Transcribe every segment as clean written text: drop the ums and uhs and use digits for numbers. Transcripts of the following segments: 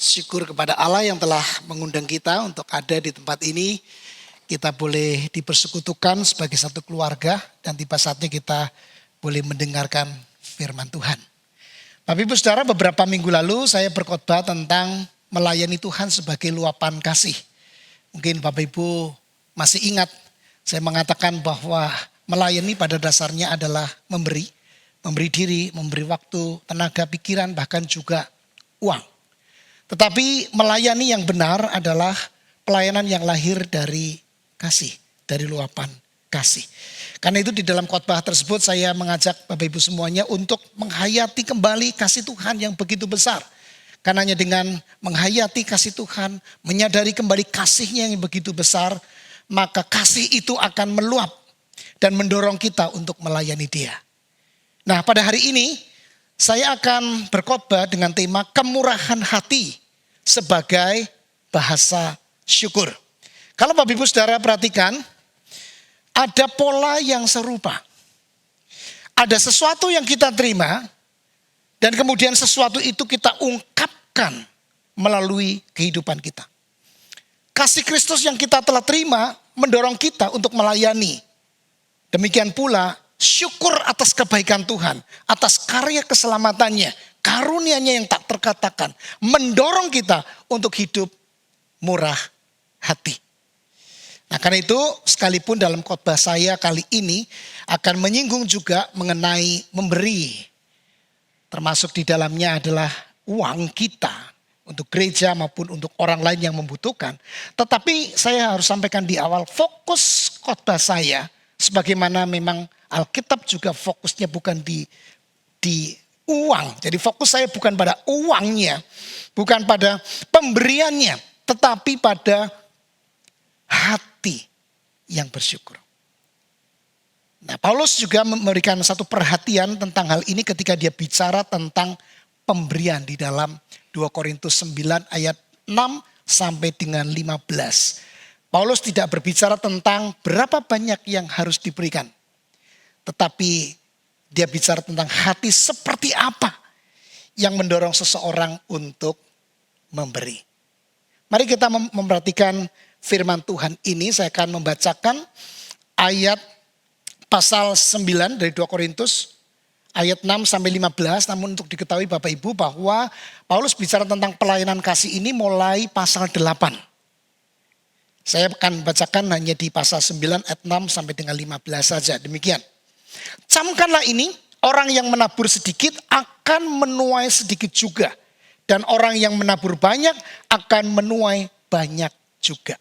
Syukur kepada Allah yang telah mengundang kita untuk ada di tempat ini. Kita boleh dipersekutukan sebagai satu keluarga dan tiba saatnya kita boleh mendengarkan firman Tuhan. Bapak Ibu Saudara, beberapa minggu lalu saya berkhotbah tentang melayani Tuhan sebagai luapan kasih. Mungkin Bapak Ibu masih ingat saya mengatakan bahwa melayani pada dasarnya adalah memberi diri, memberi waktu, tenaga, pikiran, bahkan juga uang. Tetapi melayani yang benar adalah pelayanan yang lahir dari kasih, dari luapan kasih. Karena itu di dalam khotbah tersebut saya mengajak Bapak Ibu semuanya untuk menghayati kembali kasih Tuhan yang begitu besar. Karena hanya dengan menghayati kasih Tuhan, menyadari kembali kasihnya yang begitu besar, maka kasih itu akan meluap dan mendorong kita untuk melayani Dia. Nah, pada hari ini saya akan berkhotbah dengan tema kemurahan hati sebagai bahasa syukur. Kalau Bapak Ibu Saudara perhatikan, ada pola yang serupa. Ada sesuatu yang kita terima dan kemudian sesuatu itu kita ungkapkan melalui kehidupan kita. Kasih Kristus yang kita telah terima mendorong kita untuk melayani. Demikian pula syukur atas kebaikan Tuhan, atas karya keselamatannya, karunia-Nya yang tak terkatakan, mendorong kita untuk hidup murah hati. Nah, karena itu sekalipun dalam khotbah saya kali ini akan menyinggung juga mengenai memberi. Termasuk di dalamnya adalah uang kita untuk gereja maupun untuk orang lain yang membutuhkan. Tetapi saya harus sampaikan di awal fokus khotbah saya sebagaimana memang Alkitab juga fokusnya bukan di uang. Jadi fokus saya bukan pada uangnya, bukan pada pemberiannya, tetapi pada hati yang bersyukur. Nah, Paulus juga memberikan satu perhatian tentang hal ini ketika dia bicara tentang pemberian di dalam 2 Korintus 9 ayat 6 sampai dengan 15. Paulus tidak berbicara tentang berapa banyak yang harus diberikan. Tetapi dia bicara tentang hati seperti apa yang mendorong seseorang untuk memberi. Mari kita memperhatikan firman Tuhan ini. Saya akan membacakan ayat pasal 9 dari 2 Korintus ayat 6 sampai 15. Namun untuk diketahui Bapak Ibu bahwa Paulus bicara tentang pelayanan kasih ini mulai pasal 8. Saya akan bacakan hanya di pasal 9 ayat 6 sampai dengan 15 saja. Demikian. Camkanlah ini, orang yang menabur sedikit akan menuai sedikit juga. Dan orang yang menabur banyak akan menuai banyak juga.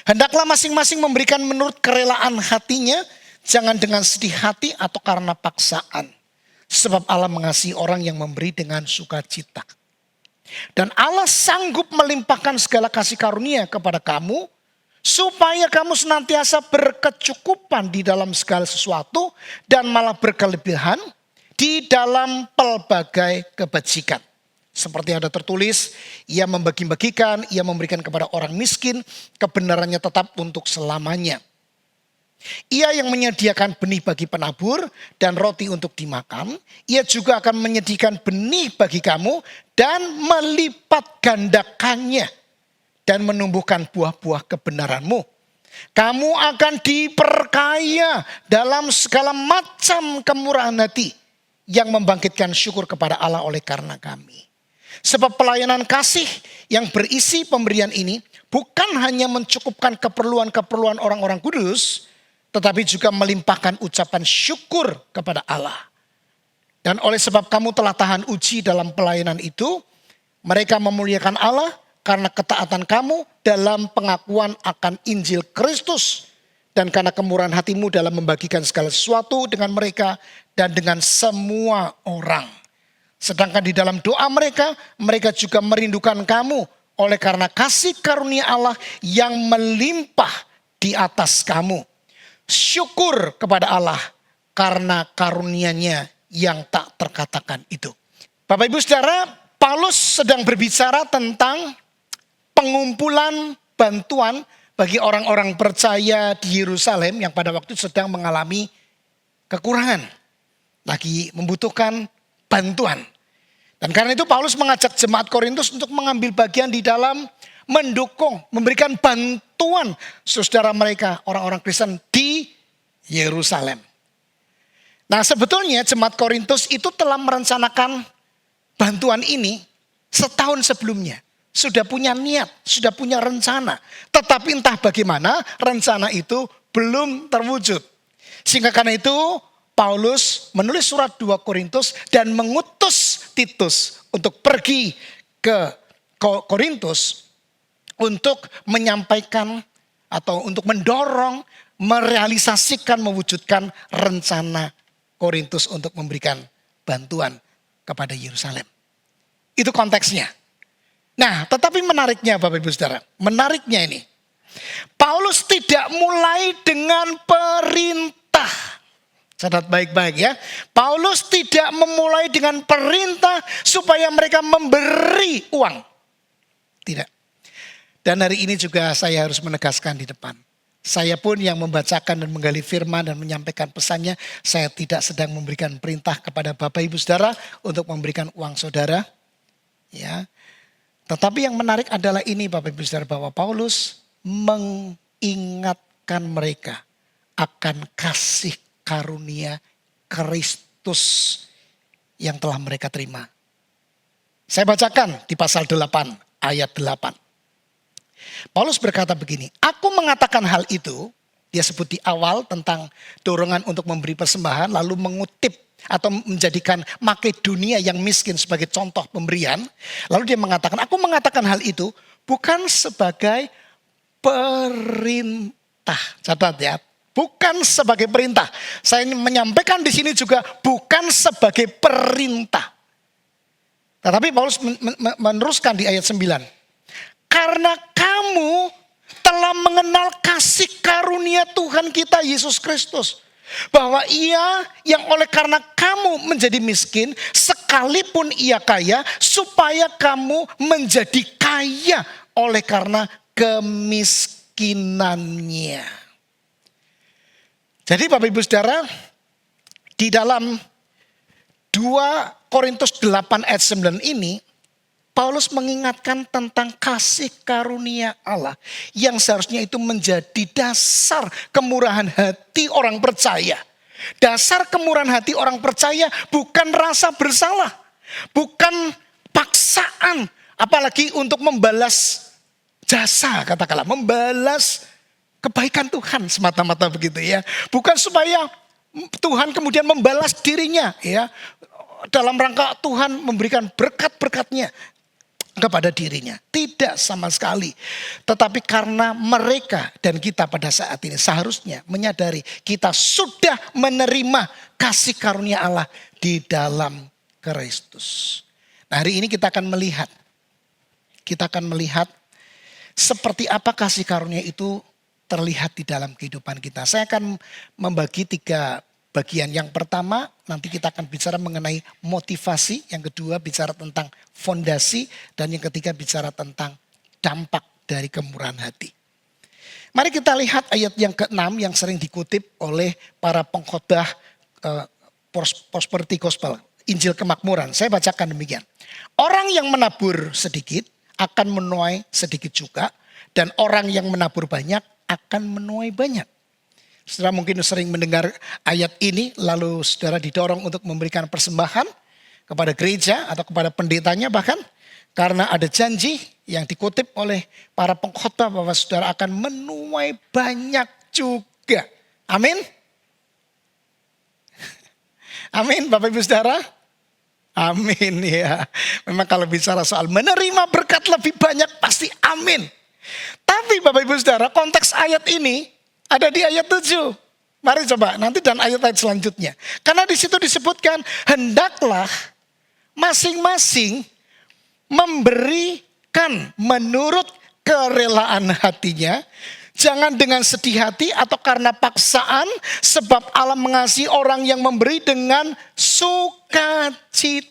Hendaklah masing-masing memberikan menurut kerelaan hatinya, jangan dengan sedih hati atau karena paksaan. Sebab Allah mengasihi orang yang memberi dengan sukacita. Dan Allah sanggup melimpahkan segala kasih karunia kepada kamu, supaya kamu senantiasa berkecukupan di dalam segala sesuatu dan malah berkelebihan di dalam pelbagai kebajikan. Seperti ada tertulis, ia membagi-bagikan, ia memberikan kepada orang miskin, kebenarannya tetap untuk selamanya. Ia yang menyediakan benih bagi penabur dan roti untuk dimakan, ia juga akan menyediakan benih bagi kamu dan melipat gandakannya dan menumbuhkan buah-buah kebenaranmu. Kamu akan diperkaya dalam segala macam kemurahan hati yang membangkitkan syukur kepada Allah oleh karena kami. Sebab pelayanan kasih yang berisi pemberian ini bukan hanya mencukupkan keperluan-keperluan orang-orang kudus, tetapi juga melimpahkan ucapan syukur kepada Allah. Dan oleh sebab kamu telah tahan uji dalam pelayanan itu, mereka memuliakan Allah karena ketaatan kamu dalam pengakuan akan Injil Kristus. Dan karena kemurahan hatimu dalam membagikan segala sesuatu dengan mereka dan dengan semua orang. Sedangkan di dalam doa mereka, mereka juga merindukan kamu oleh karena kasih karunia Allah yang melimpah di atas kamu. Syukur kepada Allah karena karunia-Nya yang tak terkatakan itu. Bapak Ibu Saudara, Paulus sedang berbicara tentang pengumpulan bantuan bagi orang-orang percaya di Yerusalem yang pada waktu sedang mengalami kekurangan. Lagi membutuhkan bantuan. Dan karena itu Paulus mengajak jemaat Korintus untuk mengambil bagian di dalam mendukung, memberikan bantuan saudara mereka, orang-orang Kristen di Yerusalem. Nah, sebetulnya jemaat Korintus itu telah merencanakan bantuan ini setahun sebelumnya. Sudah punya niat, sudah punya rencana. Tetapi entah bagaimana rencana itu belum terwujud. Sehingga karena itu Paulus menulis surat 2 Korintus dan mengutus Titus untuk pergi ke Korintus untuk menyampaikan atau untuk mendorong, merealisasikan, mewujudkan rencana Korintus untuk memberikan bantuan kepada Yerusalem. Itu konteksnya. Nah, tetapi menariknya Bapak Ibu Saudara, menariknya ini. Paulus tidak mulai dengan perintah. Catat baik-baik ya. Paulus tidak memulai dengan perintah supaya mereka memberi uang. Tidak. Dan hari ini juga saya harus menegaskan di depan. Saya pun yang membacakan dan menggali firman dan menyampaikan pesannya, saya tidak sedang memberikan perintah kepada Bapak Ibu Saudara untuk memberikan uang saudara. Ya. Tetapi yang menarik adalah ini Bapak Ibu Saudara, bahwa Paulus mengingatkan mereka akan kasih karunia Kristus yang telah mereka terima. Saya bacakan di pasal 8 ayat 8. Paulus berkata begini, aku mengatakan hal itu, dia sebut di awal tentang dorongan untuk memberi persembahan, lalu mengutip atau menjadikan Makedonia yang miskin sebagai contoh pemberian. Lalu dia mengatakan, aku mengatakan hal itu bukan sebagai perintah. Catat ya, bukan sebagai perintah. Saya menyampaikan di sini juga bukan sebagai perintah. Tetapi Paulus meneruskan di ayat 9. Karena kamu telah mengenal kasih karunia Tuhan kita Yesus Kristus. Bahwa ia yang oleh karena kamu menjadi miskin, sekalipun ia kaya, supaya kamu menjadi kaya oleh karena kemiskinannya. Jadi Bapak Ibu Saudara, di dalam 2 Korintus 8 ayat 9 ini, Paulus mengingatkan tentang kasih karunia Allah yang seharusnya itu menjadi dasar kemurahan hati orang percaya. Dasar kemurahan hati orang percaya bukan rasa bersalah, bukan paksaan, apalagi untuk membalas jasa, katakanlah membalas kebaikan Tuhan semata-mata begitu ya. Bukan supaya Tuhan kemudian membalas dirinya ya, dalam rangka Tuhan memberikan berkat-berkatnya kepada dirinya. Tidak sama sekali. Tetapi karena mereka dan kita pada saat ini seharusnya menyadari kita sudah menerima kasih karunia Allah di dalam Kristus. Nah, hari ini kita akan melihat. Kita akan melihat seperti apa kasih karunia itu terlihat di dalam kehidupan kita. Saya akan membagi 3 bagian. Yang pertama nanti kita akan bicara mengenai motivasi. Yang kedua bicara tentang fondasi. Dan yang ketiga bicara tentang dampak dari kemurahan hati. Mari kita lihat ayat yang ke-6 yang sering dikutip oleh para pengkhotbah prosperity gospel. Injil kemakmuran. Saya bacakan demikian. Orang yang menabur sedikit akan menuai sedikit juga. Dan orang yang menabur banyak akan menuai banyak. Saudara mungkin sering mendengar ayat ini, lalu saudara didorong untuk memberikan persembahan kepada gereja atau kepada pendetanya bahkan. Karena ada janji yang dikutip oleh para pengkhotbah bahwa saudara akan menuai banyak juga. Amin. Amin Bapak Ibu Saudara. Amin ya. Memang kalau bicara soal menerima berkat lebih banyak pasti amin. Tapi Bapak Ibu Saudara, konteks ayat ini ada di ayat 7. Mari coba nanti dan ayat-ayat selanjutnya. Karena di situ disebutkan hendaklah masing-masing memberikan menurut kerelaan hatinya. Jangan dengan sedih hati atau karena paksaan, sebab Allah mengasihi orang yang memberi dengan sukacita.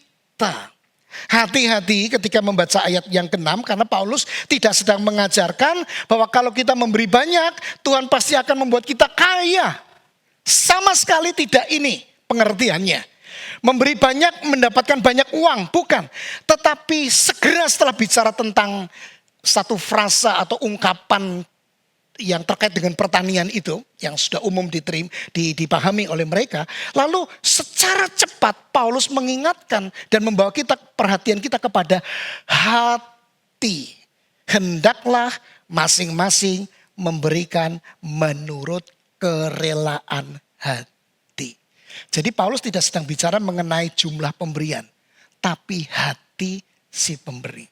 Hati-hati ketika membaca ayat yang ke-6 karena Paulus tidak sedang mengajarkan bahwa kalau kita memberi banyak, Tuhan pasti akan membuat kita kaya. Sama sekali tidak ini pengertiannya. Memberi banyak, mendapatkan banyak uang, bukan. Tetapi segera setelah bicara tentang satu frasa atau ungkapan yang terkait dengan pertanian itu, yang sudah umum dipahami oleh mereka. Lalu secara cepat Paulus mengingatkan dan membawa perhatian kita kepada hati. Hendaklah masing-masing memberikan menurut kerelaan hati. Jadi Paulus tidak sedang bicara mengenai jumlah pemberian, tapi hati si pemberi.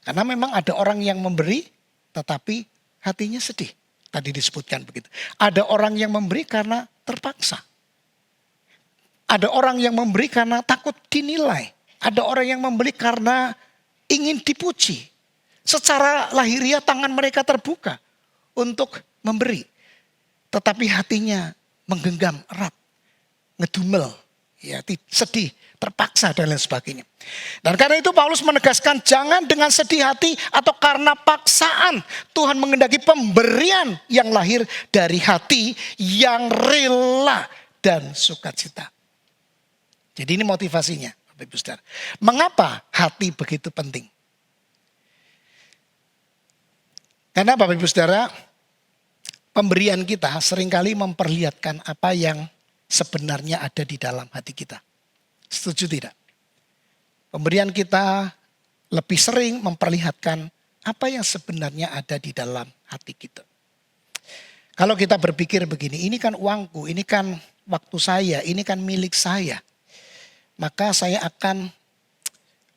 Karena memang ada orang yang memberi tetapi hatinya sedih. Tadi disebutkan begitu. Ada orang yang memberi karena terpaksa. Ada orang yang memberi karena takut dinilai. Ada orang yang memberi karena ingin dipuji. Secara lahiriah tangan mereka terbuka untuk memberi. Tetapi hatinya menggenggam erat. Ngedumel. Ya, sedih, terpaksa dan lain sebagainya. Dan karena itu Paulus menegaskan jangan dengan sedih hati atau karena paksaan. Tuhan mengendaki pemberian yang lahir dari hati yang rela dan sukacita. Jadi ini motivasinya, Bapak Ibu Saudara. Mengapa hati begitu penting? Karena Bapak Ibu Saudara, pemberian kita seringkali memperlihatkan apa yang sebenarnya ada di dalam hati kita. Setuju tidak? Pemberian kita lebih sering memperlihatkan apa yang sebenarnya ada di dalam hati kita. Kalau kita berpikir begini, ini kan uangku, ini kan waktu saya, ini kan milik saya. Maka saya akan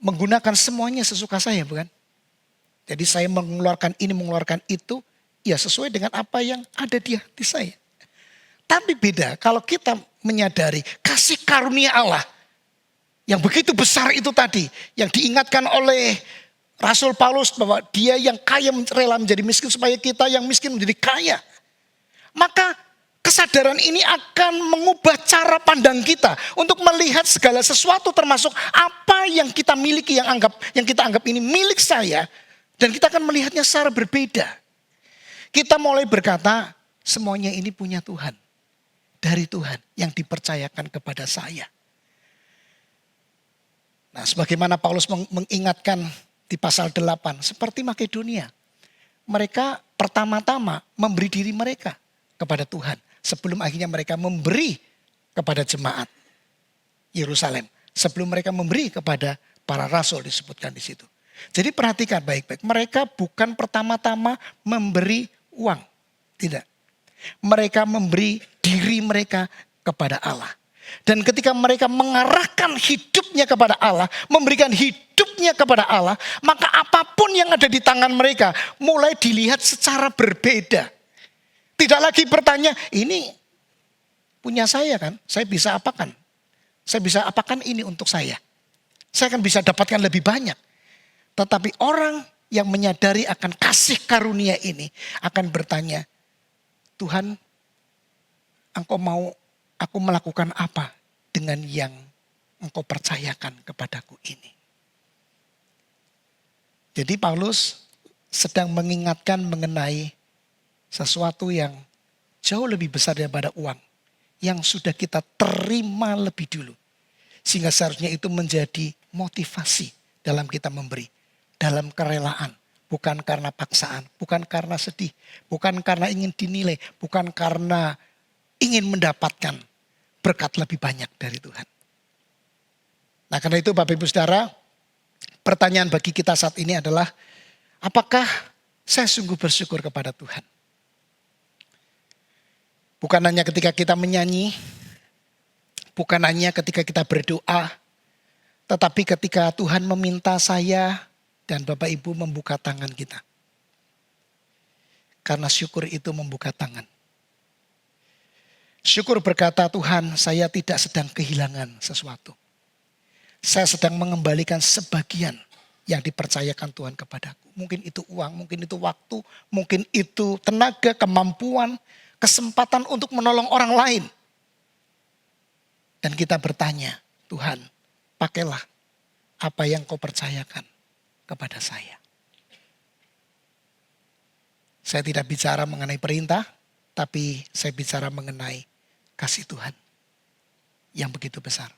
menggunakan semuanya sesuka saya, bukan? Jadi saya mengeluarkan ini, mengeluarkan itu, ya sesuai dengan apa yang ada di hati saya. Tapi beda kalau kita menyadari kasih karunia Allah yang begitu besar itu tadi. Yang diingatkan oleh Rasul Paulus bahwa dia yang kaya rela menjadi miskin supaya kita yang miskin menjadi kaya. Maka kesadaran ini akan mengubah cara pandang kita untuk melihat segala sesuatu termasuk apa yang kita miliki yang kita anggap ini milik saya. Dan kita akan melihatnya secara berbeda. Kita mulai berkata semuanya ini punya Tuhan. Dari Tuhan yang dipercayakan kepada saya. Nah, sebagaimana Paulus mengingatkan di pasal 8, seperti Makedonia. Mereka pertama-tama memberi diri mereka kepada Tuhan. Sebelum akhirnya mereka memberi kepada jemaat Yerusalem. Sebelum mereka memberi kepada para rasul disebutkan di situ. Jadi perhatikan baik-baik. Mereka bukan pertama-tama memberi uang. Tidak. Mereka memberi diri mereka kepada Allah. Dan ketika mereka mengarahkan hidupnya kepada Allah, memberikan hidupnya kepada Allah, maka apapun yang ada di tangan mereka mulai dilihat secara berbeda. Tidak lagi bertanya, ini punya saya kan, saya bisa apakan? Saya bisa apakan ini untuk saya? Saya akan bisa dapatkan lebih banyak. Tetapi orang yang menyadari akan kasih karunia ini akan bertanya, Tuhan, Engkau mau aku melakukan apa dengan yang Engkau percayakan kepadaku ini? Jadi Paulus sedang mengingatkan mengenai sesuatu yang jauh lebih besar daripada uang. Yang sudah kita terima lebih dulu. Sehingga seharusnya itu menjadi motivasi dalam kita memberi. Dalam kerelaan. Bukan karena paksaan, bukan karena sedih, bukan karena ingin dinilai, bukan karena ingin mendapatkan berkat lebih banyak dari Tuhan. Nah, karena itu Bapak Ibu Saudara, pertanyaan bagi kita saat ini adalah, apakah saya sungguh bersyukur kepada Tuhan? Bukan hanya ketika kita menyanyi, bukan hanya ketika kita berdoa, tetapi ketika Tuhan meminta saya dan Bapak Ibu membuka tangan kita. Karena syukur itu membuka tangan. Syukur berkata, Tuhan, saya tidak sedang kehilangan sesuatu. Saya sedang mengembalikan sebagian yang dipercayakan Tuhan kepadaku. Mungkin itu uang, mungkin itu waktu, mungkin itu tenaga, kemampuan, kesempatan untuk menolong orang lain. Dan kita bertanya, Tuhan, pakailah apa yang Kau percayakan kepada saya. Saya tidak bicara mengenai perintah, tapi saya bicara mengenai kasih Tuhan yang begitu besar.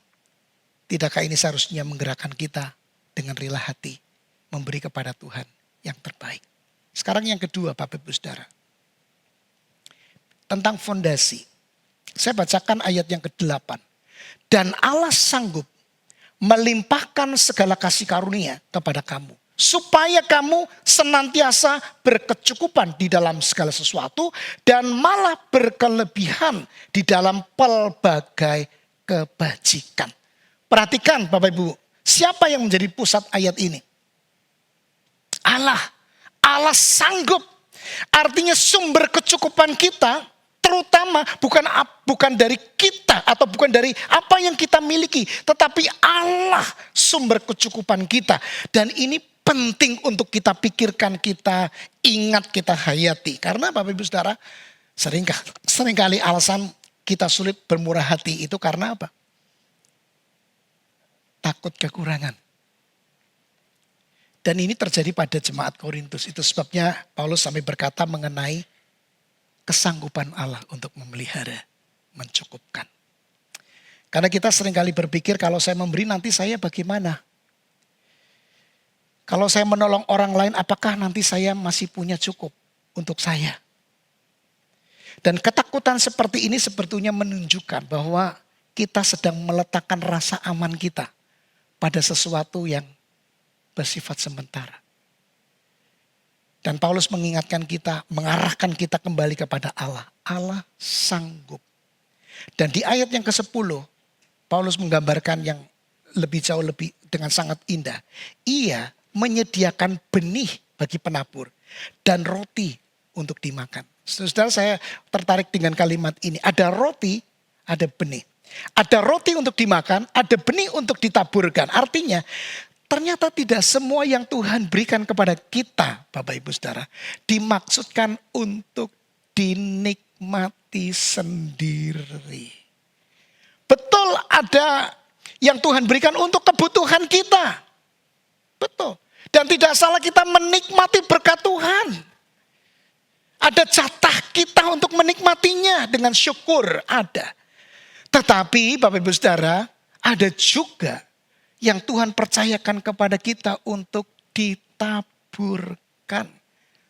Tidakkah ini seharusnya menggerakkan kita dengan rela hati memberi kepada Tuhan yang terbaik. Sekarang yang kedua Bapak Ibu Saudara. Tentang fondasi. Saya bacakan ayat yang ke-8. Dan Allah sanggup melimpahkan segala kasih karunia kepada kamu, supaya kamu senantiasa berkecukupan di dalam segala sesuatu dan malah berkelebihan di dalam pelbagai kebajikan. Perhatikan Bapak Ibu, siapa yang menjadi pusat ayat ini? Allah. Allah sanggup. Artinya sumber kecukupan kita terutama bukan dari kita atau bukan dari apa yang kita miliki, tetapi Allah sumber kecukupan kita. Dan ini penting untuk kita pikirkan, kita ingat, kita hayati. Karena Bapak Ibu Saudara, seringkali alasan kita sulit bermurah hati itu karena apa? Takut kekurangan. Dan ini terjadi pada jemaat Korintus. Itu sebabnya Paulus sampai berkata mengenai kesanggupan Allah untuk memelihara, mencukupkan. Karena kita seringkali berpikir kalau saya memberi nanti saya bagaimana? Kalau saya menolong orang lain apakah nanti saya masih punya cukup untuk saya? Dan ketakutan seperti ini sebetulnya menunjukkan bahwa kita sedang meletakkan rasa aman kita pada sesuatu yang bersifat sementara. Dan Paulus mengingatkan kita, mengarahkan kita kembali kepada Allah. Allah sanggup. Dan di ayat yang ke-10, Paulus menggambarkan yang jauh lebih dengan sangat indah. Ia menyediakan benih bagi penabur dan roti untuk dimakan. Saudara, saya tertarik dengan kalimat ini. Ada roti, ada benih. Ada roti untuk dimakan, ada benih untuk ditaburkan. Artinya, ternyata tidak semua yang Tuhan berikan kepada kita, Bapak Ibu Saudara, dimaksudkan untuk dinikmati sendiri. Betul ada yang Tuhan berikan untuk kebutuhan kita. Betul. Dan tidak salah kita menikmati berkat Tuhan. Ada jatah kita untuk menikmatinya dengan syukur, ada. Tetapi Bapak Ibu Saudara, ada juga yang Tuhan percayakan kepada kita untuk ditaburkan.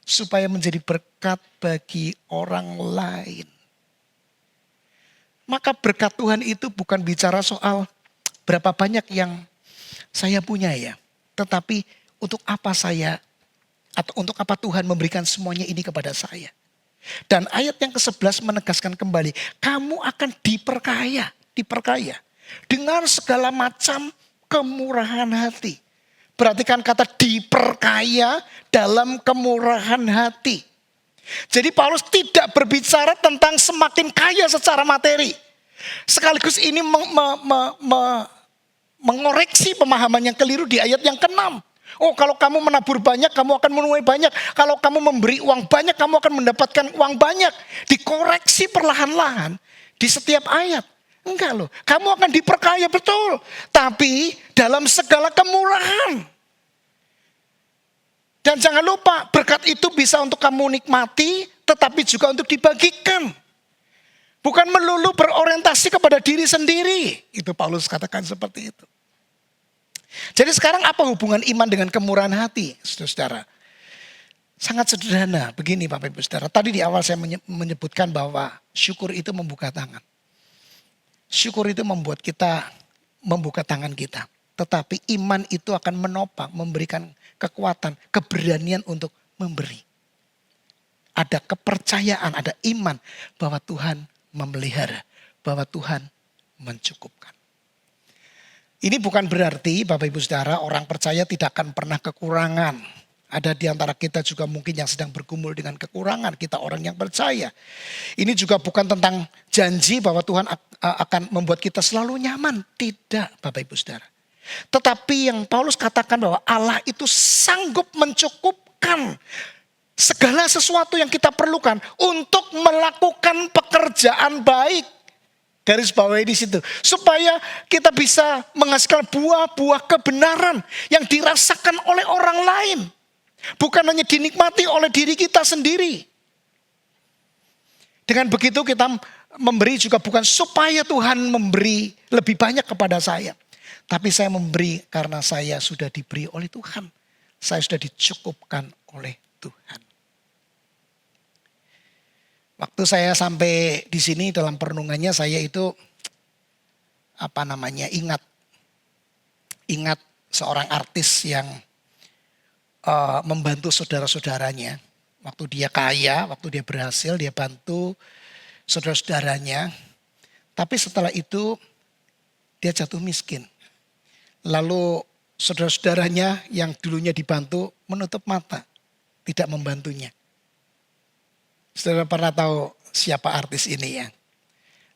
Supaya menjadi berkat bagi orang lain. Maka berkat Tuhan itu bukan bicara soal berapa banyak yang saya punya ya. Tetapi untuk apa saya atau untuk apa Tuhan memberikan semuanya ini kepada saya. Dan ayat yang ke-11 menegaskan kembali. Kamu akan diperkaya dengan segala macam kemurahan hati. Perhatikan kata diperkaya dalam kemurahan hati. Jadi Paulus tidak berbicara tentang semakin kaya secara materi. Sekaligus ini mengoreksi pemahaman yang keliru di ayat yang ke-6. Oh, kalau kamu menabur banyak, kamu akan menuai banyak. Kalau kamu memberi uang banyak, kamu akan mendapatkan uang banyak. Dikoreksi perlahan-lahan di setiap ayat. Enggak loh, kamu akan diperkaya betul. Tapi dalam segala kemurahan. Dan jangan lupa berkat itu bisa untuk kamu nikmati, tetapi juga untuk dibagikan. Bukan melulu berorientasi kepada diri sendiri. Itu Paulus katakan seperti itu. Jadi sekarang apa hubungan iman dengan kemurahan hati, saudara? Sangat sederhana. Begini Bapak Ibu Saudara, tadi di awal saya menyebutkan bahwa syukur itu membuka tangan. Syukur itu membuat kita membuka tangan kita. Tetapi iman itu akan menopang, memberikan kekuatan, keberanian untuk memberi. Ada kepercayaan, ada iman bahwa Tuhan memelihara, bahwa Tuhan mencukupkan. Ini bukan berarti Bapak Ibu Saudara orang percaya tidak akan pernah kekurangan. Ada di antara kita juga mungkin yang sedang bergumul dengan kekurangan. Kita orang yang percaya. Ini juga bukan tentang janji bahwa Tuhan akan membuat kita selalu nyaman. Tidak Bapak Ibu Saudara. Tetapi yang Paulus katakan bahwa Allah itu sanggup mencukupkan segala sesuatu yang kita perlukan untuk melakukan pekerjaan baik. Garis bawahi di situ. Supaya kita bisa menghasilkan buah-buah kebenaran yang dirasakan oleh orang lain. Bukan hanya dinikmati oleh diri kita sendiri. Dengan begitu kita memberi juga bukan supaya Tuhan memberi lebih banyak kepada saya. Tapi saya memberi karena saya sudah diberi oleh Tuhan. Saya sudah dicukupkan oleh Tuhan. Waktu saya sampai di sini dalam perenungannya saya itu ingat seorang artis yang membantu saudara-saudaranya. Waktu dia kaya, waktu dia berhasil, dia bantu saudara-saudaranya. Tapi setelah itu dia jatuh miskin. Lalu saudara-saudaranya yang dulunya dibantu menutup mata, tidak membantunya. Saudara pernah tahu siapa artis ini ya?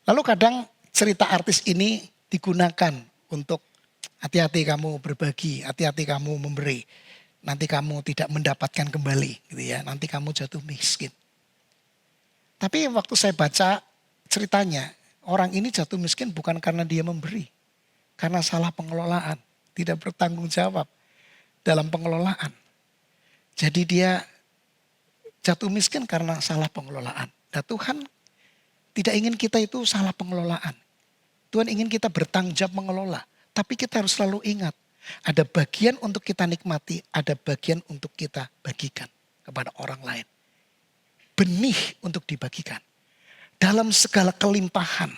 Lalu kadang cerita artis ini digunakan untuk hati-hati kamu berbagi, hati-hati kamu memberi. Nanti kamu tidak mendapatkan kembali gitu ya, nanti kamu jatuh miskin. Tapi waktu saya baca ceritanya, orang ini jatuh miskin bukan karena dia memberi. Karena salah pengelolaan, tidak bertanggung jawab dalam pengelolaan. Jadi dia jatuh miskin karena salah pengelolaan. Nah Tuhan tidak ingin kita itu salah pengelolaan. Tuhan ingin kita bertanggung jawab mengelola. Tapi kita harus selalu ingat, ada bagian untuk kita nikmati, ada bagian untuk kita bagikan kepada orang lain. Benih untuk dibagikan. Dalam segala kelimpahan,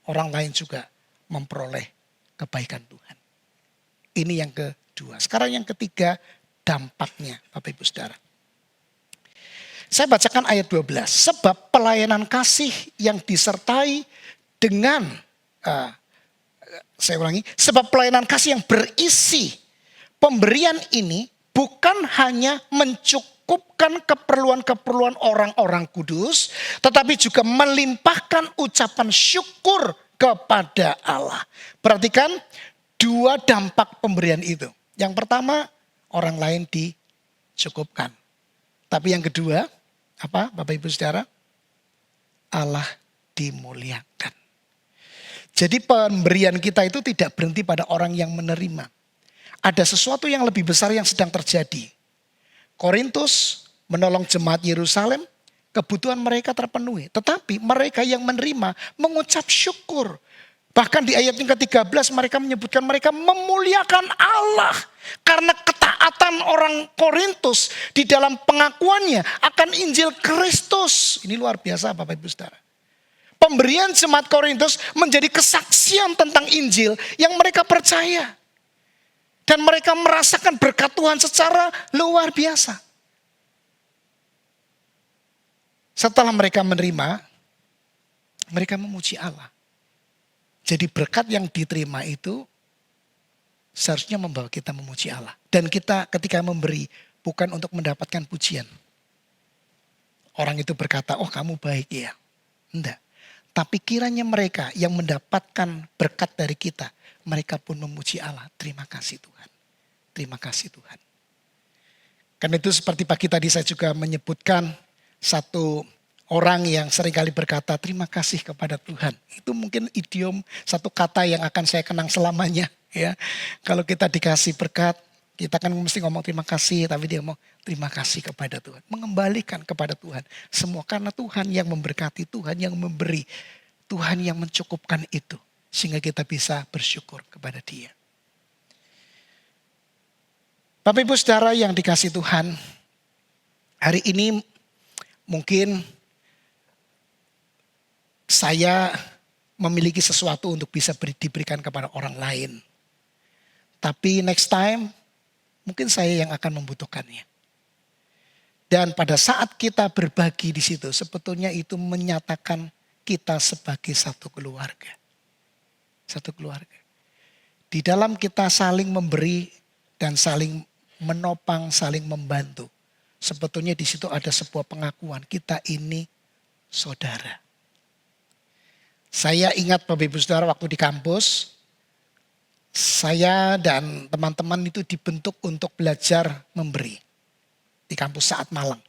orang lain juga memperoleh kebaikan Tuhan. Ini yang kedua. Sekarang yang ketiga, dampaknya Bapak Ibu Saudara. Saya bacakan ayat 12. Sebab pelayanan kasih yang disertai dengan, saya ulangi, sebab pelayanan kasih yang berisi pemberian ini bukan hanya mencukupkan keperluan-keperluan orang-orang kudus, tetapi juga melimpahkan ucapan syukur kepada Allah. Perhatikan dua dampak pemberian itu. Yang pertama, orang lain dicukupkan. Tapi yang kedua, apa Bapak Ibu Saudara? Allah dimuliakan. Jadi pemberian kita itu tidak berhenti pada orang yang menerima. Ada sesuatu yang lebih besar yang sedang terjadi. Korintus menolong jemaat Yerusalem, kebutuhan mereka terpenuhi. Tetapi mereka yang menerima mengucap syukur. Bahkan di ayat yang ke-13 mereka menyebutkan mereka memuliakan Allah. Karena ketaatan orang Korintus di dalam pengakuannya akan Injil Kristus. Ini luar biasa Bapak Ibu Saudara. Pemberian jemaat Korintus menjadi kesaksian tentang Injil yang mereka percaya. Dan mereka merasakan berkat Tuhan secara luar biasa. Setelah mereka menerima, mereka memuji Allah. Jadi berkat yang diterima itu seharusnya membawa kita memuji Allah. Dan kita ketika memberi bukan untuk mendapatkan pujian. Orang itu berkata, oh kamu baik ya. Enggak. Tapi kiranya mereka yang mendapatkan berkat dari kita, mereka pun memuji Allah. Terima kasih Tuhan. Terima kasih Tuhan. Karena itu seperti pagi tadi saya juga menyebutkan satu orang yang seringkali berkata terima kasih kepada Tuhan. Itu mungkin idiom satu kata yang akan saya kenang selamanya. Ya, kalau kita dikasih berkat, kita kan mesti ngomong terima kasih, tapi dia ngomong terima kasih kepada Tuhan. Mengembalikan kepada Tuhan. Semua karena Tuhan yang memberkati, Tuhan yang memberi, Tuhan yang mencukupkan itu. Sehingga kita bisa bersyukur kepada Dia. Bapak Ibu Saudara yang dikasih Tuhan, hari ini mungkin saya memiliki sesuatu untuk bisa diberikan kepada orang lain. Tapi next time, mungkin saya yang akan membutuhkannya. Dan pada saat kita berbagi di situ, sebetulnya itu menyatakan kita sebagai satu keluarga. Satu keluarga. Di dalam kita saling memberi dan saling menopang, saling membantu. Sebetulnya di situ ada sebuah pengakuan, kita ini saudara. Saya ingat Bapak Ibu Saudara waktu di kampus, saya dan teman-teman itu dibentuk untuk belajar memberi di kampus saat Malang.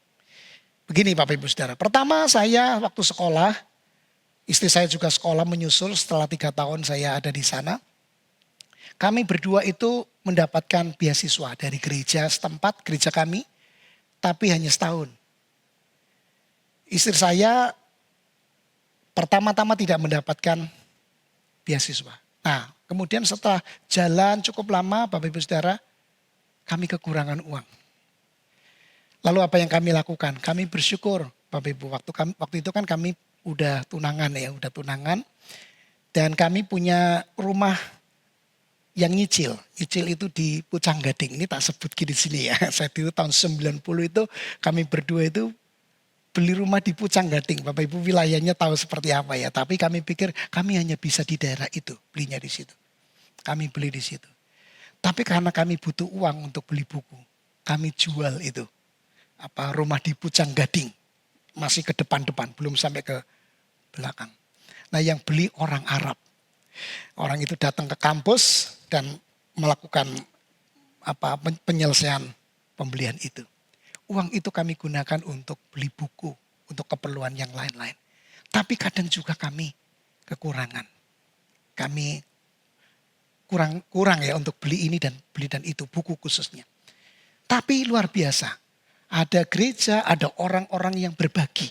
Begini Bapak Ibu Saudara, pertama saya waktu sekolah, istri saya juga sekolah menyusul setelah 3 tahun saya ada di sana. Kami berdua itu mendapatkan beasiswa dari gereja setempat, gereja kami, tapi hanya setahun. Istri saya pertama-tama tidak mendapatkan beasiswa. Nah, Kemudian setelah jalan cukup lama, Bapak Ibu Saudara, kami kekurangan uang. Lalu apa yang kami lakukan? Kami bersyukur, Bapak Ibu. Waktu itu kan kami udah tunangan ya, udah tunangan. Dan kami punya rumah yang nyicil. Nyicil itu di Pucang Gading. Ini tak sebut di sini ya. Saya dulu tahun 90 itu kami berdua itu beli rumah di Pucang Gading. Bapak Ibu wilayahnya tahu seperti apa ya. Tapi kami pikir kami hanya bisa di daerah itu, belinya di situ. Kami beli di situ. Tapi karena kami butuh uang untuk beli buku, kami jual itu. Rumah di Pucang Gading. Masih ke depan-depan, belum sampai ke belakang. Nah, yang beli orang Arab. Orang itu datang ke kampus dan melakukan penyelesaian pembelian itu. Uang itu kami gunakan untuk beli buku, untuk keperluan yang lain-lain. Tapi kadang juga kami kekurangan. Kami kurang ya untuk beli ini dan beli dan itu, buku khususnya. Tapi luar biasa, ada gereja, ada orang-orang yang berbagi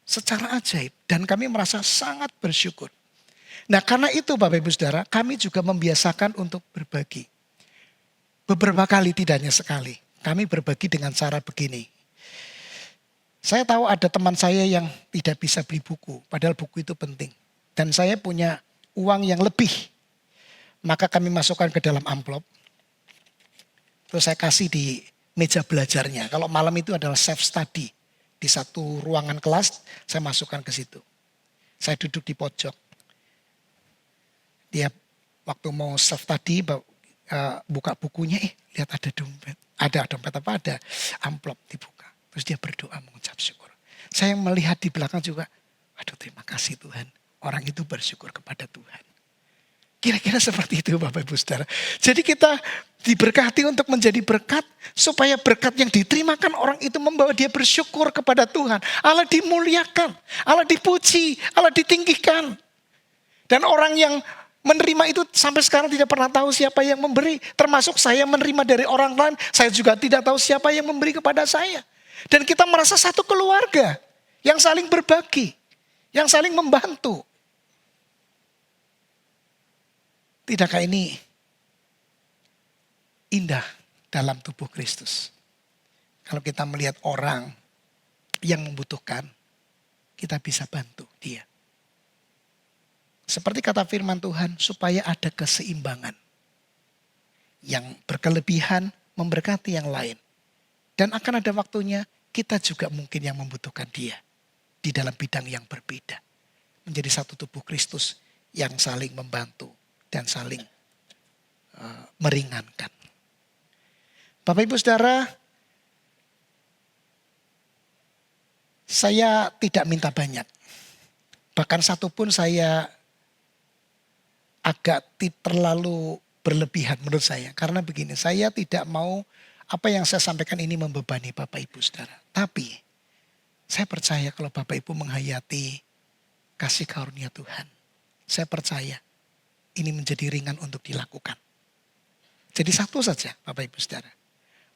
secara ajaib. Dan kami merasa sangat bersyukur. Nah karena itu Bapak Ibu Saudara, kami juga membiasakan untuk berbagi. Beberapa kali, tidak hanya sekali. Kami berbagi dengan cara begini. Saya tahu ada teman saya yang tidak bisa beli buku, padahal buku itu penting. Dan saya punya uang yang lebih. Maka kami masukkan ke dalam amplop. Terus saya kasih di meja belajarnya. Kalau malam itu adalah self study. Di satu ruangan kelas, saya masukkan ke situ. Saya duduk di pojok. Dia waktu mau self study, buka bukunya, lihat ada dompet. Ada dompet apa? Ada amplop dibuka. Terus dia berdoa mengucap syukur. Saya melihat di belakang juga, aduh terima kasih Tuhan. Orang itu bersyukur kepada Tuhan. Kira-kira seperti itu Bapak Ibu Saudara. Jadi kita diberkati untuk menjadi berkat. Supaya berkat yang diterimakan orang itu membawa dia bersyukur kepada Tuhan. Allah dimuliakan, Allah dipuji, Allah ditinggikan. Dan orang yang menerima itu sampai sekarang tidak pernah tahu siapa yang memberi. Termasuk saya menerima dari orang lain. Saya juga tidak tahu siapa yang memberi kepada saya. Dan kita merasa satu keluarga yang saling berbagi. Yang saling membantu. Tidakkah ini indah dalam tubuh Kristus? Kalau kita melihat orang yang membutuhkan, kita bisa bantu dia. Seperti kata firman Tuhan, supaya ada keseimbangan. Yang berkelebihan memberkati yang lain. Dan akan ada waktunya kita juga mungkin yang membutuhkan dia. Di dalam bidang yang berbeda. Menjadi satu tubuh Kristus yang saling membantu. Dan saling meringankan. Bapak Ibu Saudara, saya tidak minta banyak. Bahkan satu pun saya agak terlalu berlebihan menurut saya. Karena begini, saya tidak mau apa yang saya sampaikan ini membebani Bapak Ibu Saudara. Tapi saya percaya kalau Bapak Ibu menghayati kasih karunia Tuhan. Saya percaya ini menjadi ringan untuk dilakukan. Jadi satu saja Bapak Ibu Saudara.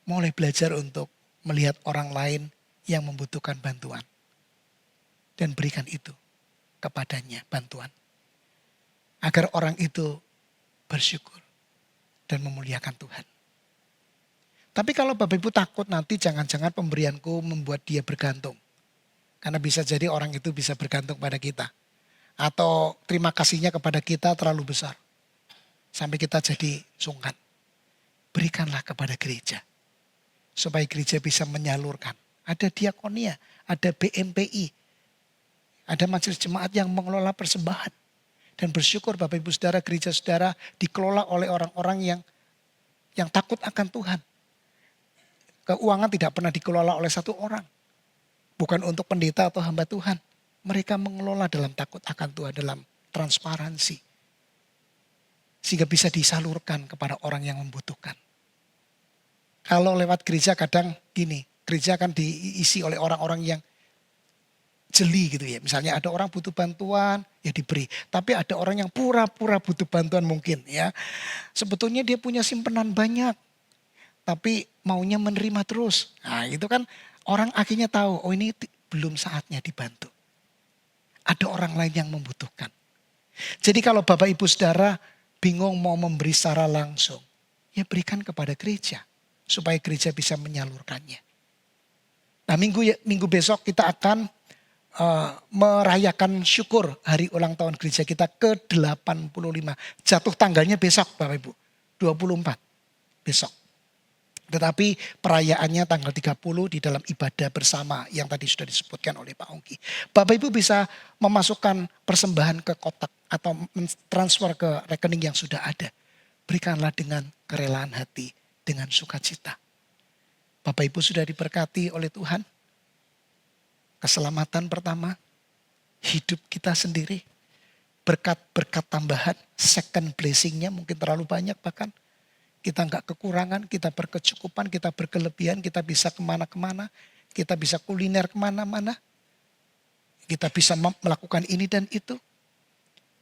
Mulai belajar untuk melihat orang lain yang membutuhkan bantuan. Dan berikan itu kepadanya bantuan. Agar orang itu bersyukur dan memuliakan Tuhan. Tapi kalau Bapak Ibu takut nanti jangan-jangan pemberianku membuat dia bergantung. Karena bisa jadi orang itu bisa bergantung pada kita. Atau terima kasihnya kepada kita terlalu besar. Sampai kita jadi sungkan. Berikanlah kepada gereja. Supaya gereja bisa menyalurkan. Ada diakonia, ada BMPI. Ada majelis jemaat yang mengelola persembahan. Dan bersyukur Bapak Ibu Saudara, gereja saudara dikelola oleh orang-orang yang takut akan Tuhan. Keuangan tidak pernah dikelola oleh satu orang. Bukan untuk pendeta atau hamba Tuhan. Mereka mengelola dalam takut akan Tuhan, dalam transparansi. Sehingga bisa disalurkan kepada orang yang membutuhkan. Kalau lewat gereja kadang gini, gereja kan diisi oleh orang-orang yang jeli gitu ya. Misalnya ada orang butuh bantuan, ya diberi. Tapi ada orang yang pura-pura butuh bantuan mungkin ya. Sebetulnya dia punya simpanan banyak. Tapi maunya menerima terus. Nah itu kan orang akhirnya tahu, oh ini belum saatnya dibantu. Ada orang lain yang membutuhkan. Jadi kalau Bapak Ibu Saudara bingung mau memberi secara langsung, ya berikan kepada gereja supaya gereja bisa menyalurkannya. Nah, minggu besok kita akan merayakan syukur hari ulang tahun gereja kita ke-85. Jatuh tanggalnya besok Bapak Ibu, 24 besok. Tetapi perayaannya tanggal 30 di dalam ibadah bersama yang tadi sudah disebutkan oleh Pak Ongki. Bapak Ibu bisa memasukkan persembahan ke kotak atau transfer ke rekening yang sudah ada. Berikanlah dengan kerelaan hati, dengan sukacita. Bapak Ibu sudah diberkati oleh Tuhan. Keselamatan pertama, hidup kita sendiri. Berkat-berkat tambahan, second blessing-nya mungkin terlalu banyak bahkan. Kita nggak kekurangan, kita berkecukupan, kita berkelebihan, kita bisa kemana-kemana. Kita bisa kuliner kemana-mana. Kita bisa melakukan ini dan itu.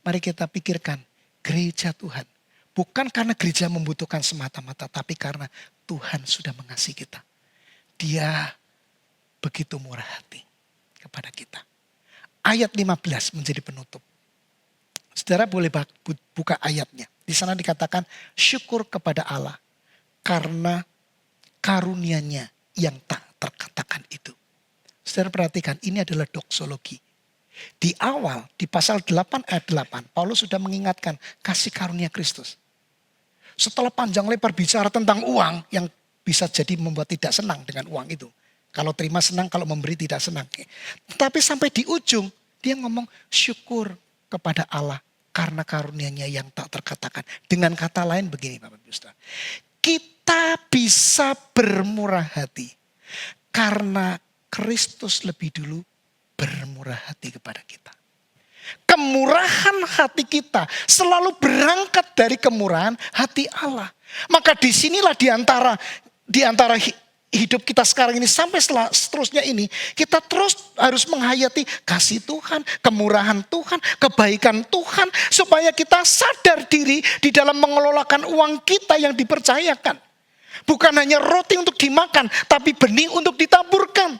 Mari kita pikirkan gereja Tuhan. Bukan karena gereja membutuhkan semata-mata, tapi karena Tuhan sudah mengasihi kita. Dia begitu murah hati kepada kita. Ayat 15 menjadi penutup. Saudara boleh buka ayatnya. Di sana dikatakan syukur kepada Allah karena karunia-Nya yang tak terkatakan itu. Saudara perhatikan, ini adalah doksologi. Di awal, di pasal 8 ayat 8, Paulus sudah mengingatkan kasih karunia Kristus. Setelah panjang lebar bicara tentang uang yang bisa jadi membuat tidak senang dengan uang itu. Kalau terima senang, kalau memberi tidak senang. Tapi sampai di ujung, dia ngomong syukur kepada Allah karena karunia-Nya yang tak terkatakan. Dengan kata lain begini Bapak Ibu Saudara. Kita bisa bermurah hati karena Kristus lebih dulu bermurah hati kepada kita. Kemurahan hati kita selalu berangkat dari kemurahan hati Allah. Maka disinilah di antara hidup kita sekarang ini sampai seterusnya ini, kita terus harus menghayati kasih Tuhan, kemurahan Tuhan, kebaikan Tuhan, supaya kita sadar diri di dalam mengelolakan uang kita yang dipercayakan. Bukan hanya roti untuk dimakan, tapi benih untuk ditaburkan.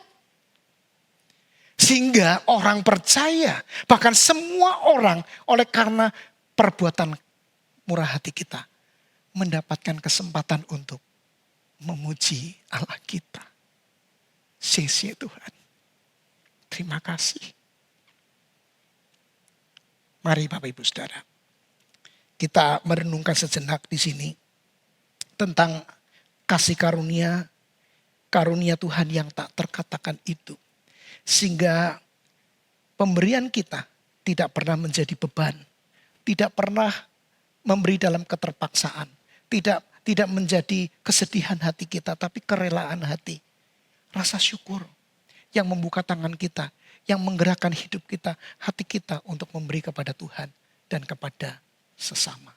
Sehingga orang percaya, bahkan semua orang oleh karena perbuatan murah hati kita, mendapatkan kesempatan untuk memuji Allah kita. Sisi Tuhan. Terima kasih. Mari Bapak Ibu Saudara. Kita merenungkan sejenak di sini tentang kasih karunia Tuhan yang tak terkatakan itu. Sehingga pemberian kita tidak pernah menjadi beban. Tidak pernah memberi dalam keterpaksaan. Tidak menjadi kesedihan hati kita, tapi kerelaan hati. Rasa syukur yang membuka tangan kita, yang menggerakkan hidup kita, hati kita untuk memberi kepada Tuhan dan kepada sesama.